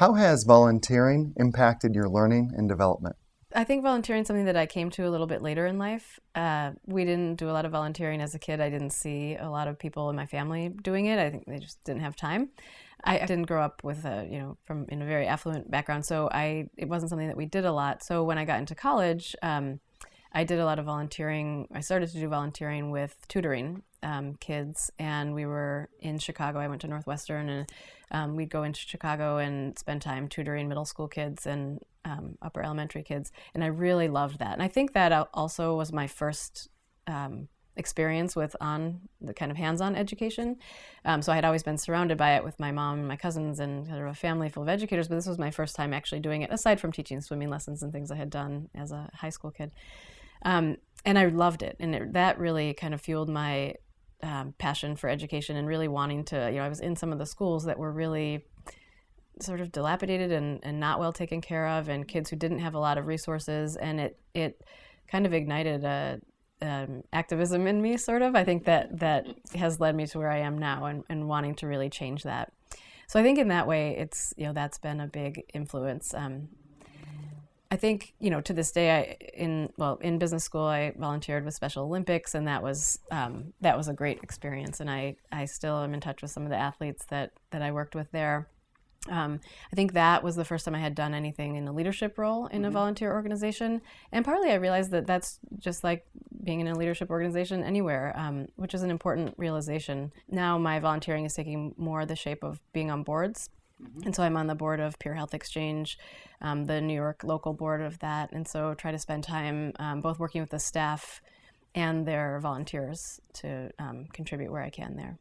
How has volunteering impacted your learning and development? I think volunteering is something that I came to a little bit later in life. We didn't do a lot of volunteering as a kid. I didn't see a lot of people in my family doing it. I think they just didn't have time. I didn't grow up with from in a very affluent background, so it wasn't something that we did a lot. So when I got into college, I did a lot of volunteering. I started to do volunteering with tutoring kids, and we were in Chicago. I went to Northwestern, and we'd go into Chicago and spend time tutoring middle school kids and upper elementary kids, and I really loved that. And I think that also was my first experience with the kind of hands-on education. So I had always been surrounded by it with my mom and my cousins and kind of a family full of educators, but this was my first time actually doing it, aside from teaching swimming lessons and things I had done as a high school kid. And I loved it, and that really kind of fueled my passion for education and really wanting to, I was in some of the schools that were really sort of dilapidated and not well taken care of, and kids who didn't have a lot of resources, and it kind of ignited activism in me, sort of. I think that has led me to where I am now and wanting to really change that. So I think in that way, it's, that's been a big influence. I think, to this day, in business school, I volunteered with Special Olympics, and that was a great experience. And I still am in touch with some of the athletes that I worked with there. I think that was the first time I had done anything in a leadership role in a volunteer organization. And partly I realized that that's just like being in a leadership organization anywhere, which is an important realization. Now my volunteering is taking more the shape of being on boards. And so I'm on the board of Peer Health Exchange, the New York local board of that. And so try to spend time both working with the staff and their volunteers to contribute where I can there.